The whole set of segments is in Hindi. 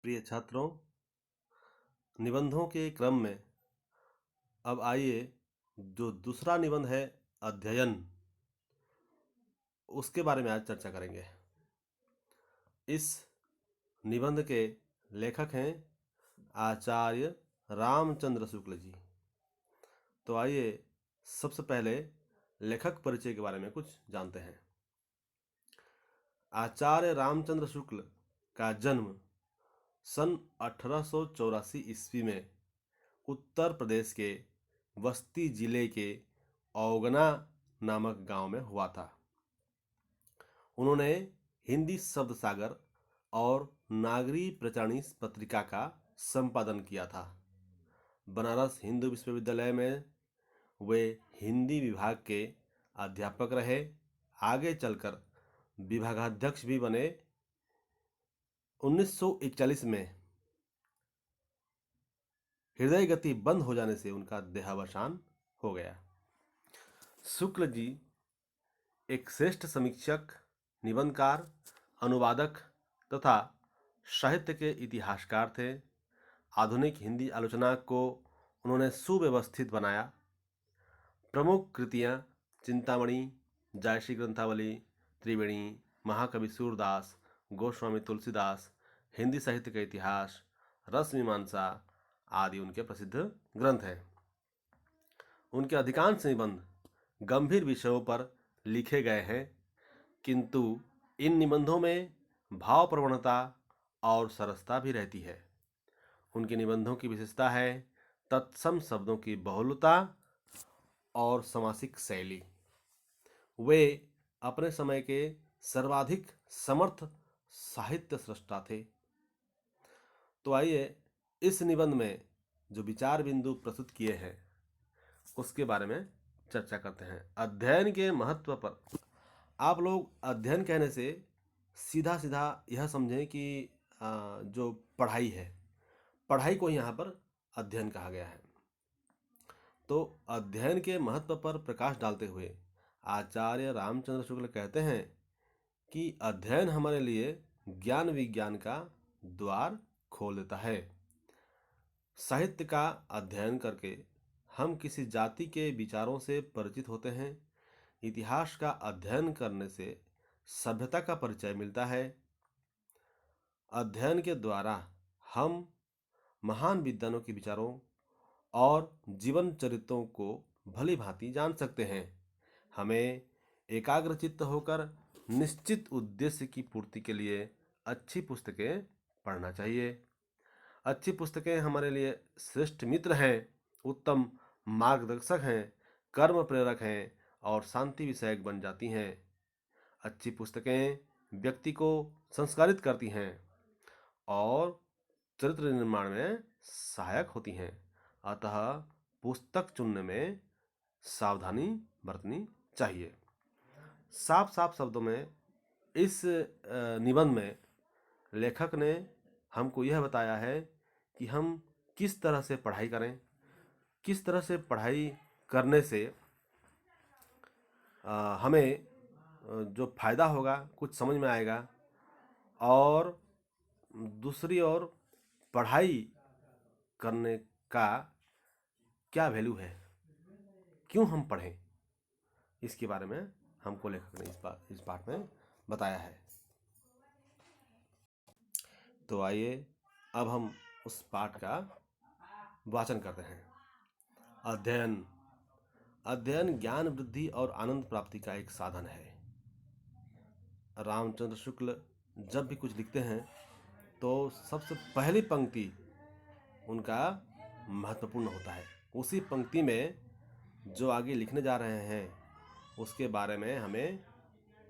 प्रिय छात्रों, निबंधों के क्रम में अब आइए जो दूसरा निबंध है अध्ययन, उसके बारे में आज चर्चा करेंगे। इस निबंध के लेखक हैं आचार्य रामचंद्र शुक्ल जी। तो आइए सबसे पहले लेखक परिचय के बारे में कुछ जानते हैं। आचार्य रामचंद्र शुक्ल का जन्म सन 1884 ईस्वी में उत्तर प्रदेश के बस्ती जिले के औगना नामक गांव में हुआ था। उन्होंने हिंदी शब्द सागर और नागरी प्रचारणी पत्रिका का संपादन किया था। बनारस हिंदू विश्वविद्यालय में वे हिंदी विभाग के अध्यापक रहे। आगे चलकर विभागाध्यक्ष भी बने। 1941 में हृदय गति बंद हो जाने से उनका देहावसान हो गया। शुक्ल जी एक श्रेष्ठ समीक्षक, निबंधकार, अनुवादक तथा साहित्य के इतिहासकार थे। आधुनिक हिंदी आलोचना को उन्होंने सुव्यवस्थित बनाया। प्रमुख कृतियाँ चिंतामणि, जायसी ग्रंथावली, त्रिवेणी, महाकवि सूरदास, गोस्वामी तुलसीदास, हिंदी साहित्य का इतिहास, रस मीमांसा आदि उनके प्रसिद्ध ग्रंथ हैं। उनके अधिकांश निबंध गंभीर विषयों पर लिखे गए हैं, किंतु इन निबंधों में भाव प्रवणता और सरसता भी रहती है। उनके निबंधों की विशेषता है तत्सम शब्दों की बहुलता और समासिक शैली। वे अपने समय के सर्वाधिक समर्थ साहित्य स्रष्टा थे। तो आइए इस निबंध में जो विचार बिंदु प्रस्तुत किए हैं उसके बारे में चर्चा करते हैं। अध्ययन के महत्व पर। आप लोग अध्ययन कहने से सीधा सीधा यह समझें कि जो पढ़ाई है, पढ़ाई को यहाँ पर अध्ययन कहा गया है। तो अध्ययन के महत्व पर प्रकाश डालते हुए आचार्य रामचंद्र शुक्ल कहते हैं कि अध्ययन हमारे लिए ज्ञान विज्ञान का द्वार खोल देता है। साहित्य का अध्ययन करके हम किसी जाति के विचारों से परिचित होते हैं। इतिहास का अध्ययन करने से सभ्यता का परिचय मिलता है। अध्ययन के द्वारा हम महान विद्वानों के विचारों और जीवन चरित्रों को भली भांति जान सकते हैं। हमें एकाग्रचित्त होकर निश्चित उद्देश्य की पूर्ति के लिए अच्छी पुस्तकें पढ़ना चाहिए। अच्छी पुस्तकें हमारे लिए श्रेष्ठ मित्र हैं, उत्तम मार्गदर्शक हैं, कर्म प्रेरक हैं और शांति विषयक बन जाती हैं। अच्छी पुस्तकें व्यक्ति को संस्कारित करती हैं और चरित्र निर्माण में सहायक होती हैं। अतः पुस्तक चुनने में सावधानी बरतनी चाहिए। साफ साफ शब्दों में इस निबंध में लेखक ने हमको यह बताया है कि हम किस तरह से पढ़ाई करें, किस तरह से पढ़ाई करने से हमें जो फायदा होगा कुछ समझ में आएगा, और दूसरी ओर पढ़ाई करने का क्या वैल्यू है, क्यों हम पढ़ें, इसके बारे में हमको लेखक ने इस पाठ में बताया है। तो आइए अब हम उस पाठ का वाचन करते हैं। अध्ययन। अध्ययन ज्ञान वृद्धि और आनंद प्राप्ति का एक साधन है। रामचंद्र शुक्ल जब भी कुछ लिखते हैं तो सबसे पहली पंक्ति उनका महत्वपूर्ण होता है। उसी पंक्ति में जो आगे लिखने जा रहे हैं उसके बारे में हमें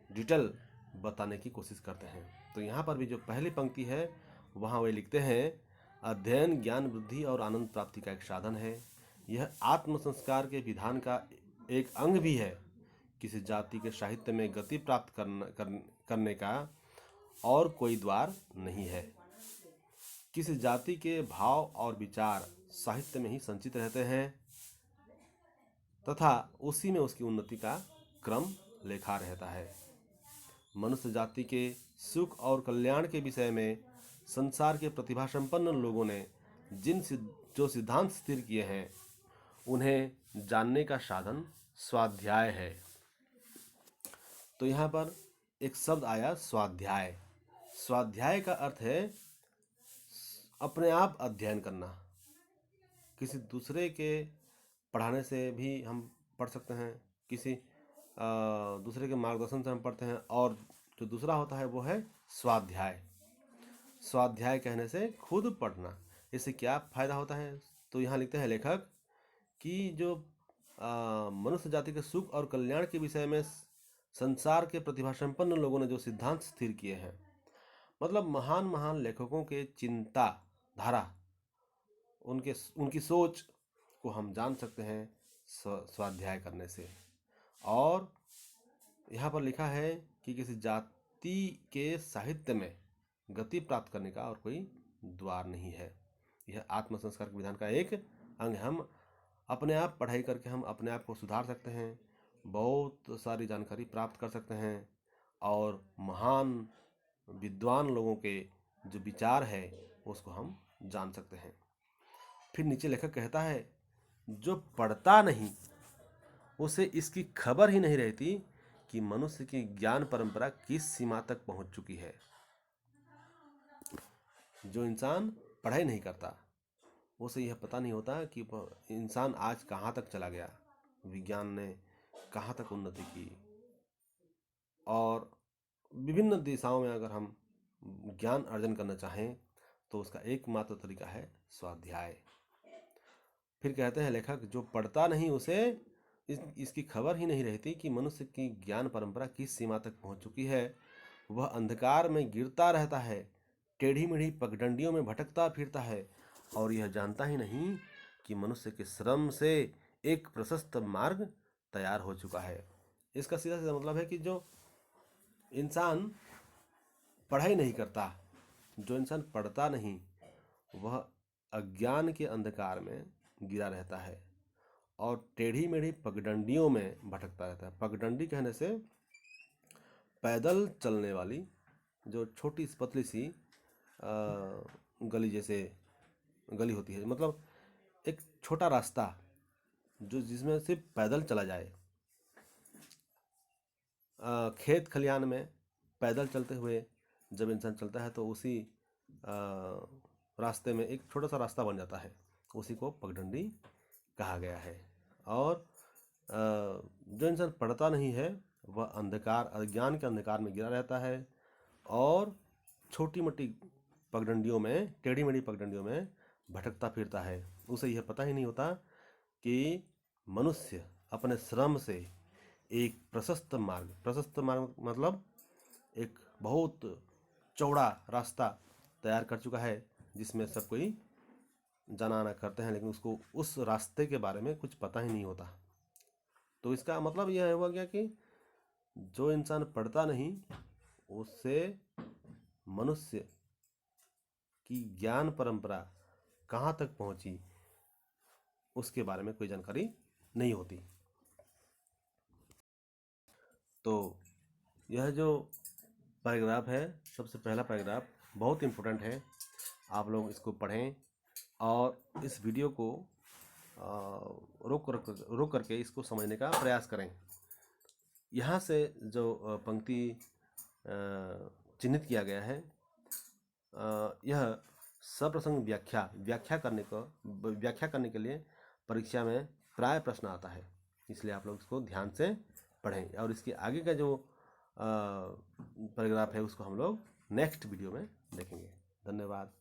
डिटेल बताने की कोशिश करते हैं। तो यहाँ पर भी जो पहली पंक्ति है वहाँ वे लिखते हैं, अध्ययन ज्ञान वृद्धि और आनंद प्राप्ति का एक साधन है। यह आत्म संस्कार के विधान का एक अंग भी है। किसी जाति के साहित्य में गति प्राप्त करने का और कोई द्वार नहीं है। किसी जाति के भाव और विचार साहित्य में ही संचित रहते हैं तथा उसी में उसकी उन्नति का क्रम लेखा रहता है। मनुष्य जाति के सुख और कल्याण के विषय में संसार के प्रतिभा संपन्न लोगों ने जो सिद्धांत स्थिर किए हैं उन्हें जानने का साधन स्वाध्याय है। तो यहाँ पर एक शब्द आया स्वाध्याय। स्वाध्याय का अर्थ है अपने आप अध्ययन करना। किसी दूसरे के पढ़ाने से भी हम पढ़ सकते हैं, किसी दूसरे के मार्गदर्शन से हम पढ़ते हैं, और जो दूसरा होता है वो है स्वाध्याय। स्वाध्याय कहने से खुद पढ़ना। इससे क्या फायदा होता है? तो यहाँ लिखते हैं लेखक कि जो मनुष्य जाति के सुख और कल्याण के विषय में संसार के प्रतिभा संपन्न लोगों ने जो सिद्धांत स्थिर किए हैं, मतलब महान महान लेखकों के चिंता धारा, उनकी सोच को हम जान सकते हैं स्वाध्याय करने से। और यहाँ पर लिखा है कि किसी जाति के साहित्य में गति प्राप्त करने का और कोई द्वार नहीं है। यह आत्म संस्कार के विधान का एक अंग। हम अपने आप पढ़ाई करके हम अपने आप को सुधार सकते हैं, बहुत सारी जानकारी प्राप्त कर सकते हैं, और महान विद्वान लोगों के जो विचार है उसको हम जान सकते हैं। फिर नीचे लेखक कहता है जो पढ़ता नहीं उसे इसकी खबर ही नहीं रहती कि मनुष्य की ज्ञान परंपरा किस सीमा तक पहुंच चुकी है। जो इंसान पढ़ाई नहीं करता उसे यह पता नहीं होता कि इंसान आज कहाँ तक चला गया, विज्ञान ने कहाँ तक उन्नति की। और विभिन्न दिशाओं में अगर हम ज्ञान अर्जन करना चाहें तो उसका एकमात्र तरीका है स्वाध्याय। फिर कहते हैं लेखक जो पढ़ता नहीं उसे इसकी खबर ही नहीं रहती कि मनुष्य की ज्ञान परंपरा किस सीमा तक पहुंच चुकी है। वह अंधकार में गिरता रहता है, टेढ़ी मेढ़ी पगडंडियों में भटकता फिरता है, और यह जानता ही नहीं कि मनुष्य के श्रम से एक प्रशस्त मार्ग तैयार हो चुका है। इसका सीधा सीधा मतलब है कि जो इंसान पढ़ाई नहीं करता, जो इंसान पढ़ता नहीं, वह अज्ञान के अंधकार में गिरा रहता है और टेढ़ी मेढ़ी पगडंडियों में भटकता रहता है। पगडंडी कहने से पैदल चलने वाली जो छोटी पतली सी गली जैसे गली होती है, मतलब एक छोटा रास्ता जो जिसमें सिर्फ पैदल चला जाए। खेत खलिहान में पैदल चलते हुए जब इंसान चलता है तो उसी रास्ते में एक छोटा सा रास्ता बन जाता है, उसी को पगडंडी कहा गया है। और जो इंसान पढ़ता नहीं है वह अंधकार, अज्ञान के अंधकार में गिरा रहता है और छोटी मोटी पगडंडियों में, टेढ़ी मेढ़ी पगडंडियों में भटकता फिरता है। उसे यह पता ही नहीं होता कि मनुष्य अपने श्रम से एक प्रशस्त मार्ग मतलब एक बहुत चौड़ा रास्ता तैयार कर चुका है, जिसमें सब कोई जाना आना करते हैं, लेकिन उसको उस रास्ते के बारे में कुछ पता ही नहीं होता। तो इसका मतलब यह हुआ गया कि जो इंसान पढ़ता नहीं उससे मनुष्य की ज्ञान परंपरा कहाँ तक पहुंची उसके बारे में कोई जानकारी नहीं होती। तो यह जो पैराग्राफ है, सबसे पहला पैराग्राफ बहुत इम्पोर्टेंट है, आप लोग इसको पढ़ें और इस वीडियो को रोक करके इसको समझने का प्रयास करें। यहाँ से जो पंक्ति चिन्हित किया गया है, यह सप्रसंग व्याख्या करने के लिए परीक्षा में प्राय प्रश्न आता है, इसलिए आप लोग इसको ध्यान से पढ़ें। और इसके आगे का जो पैराग्राफ है उसको हम लोग नेक्स्ट वीडियो में देखेंगे। धन्यवाद।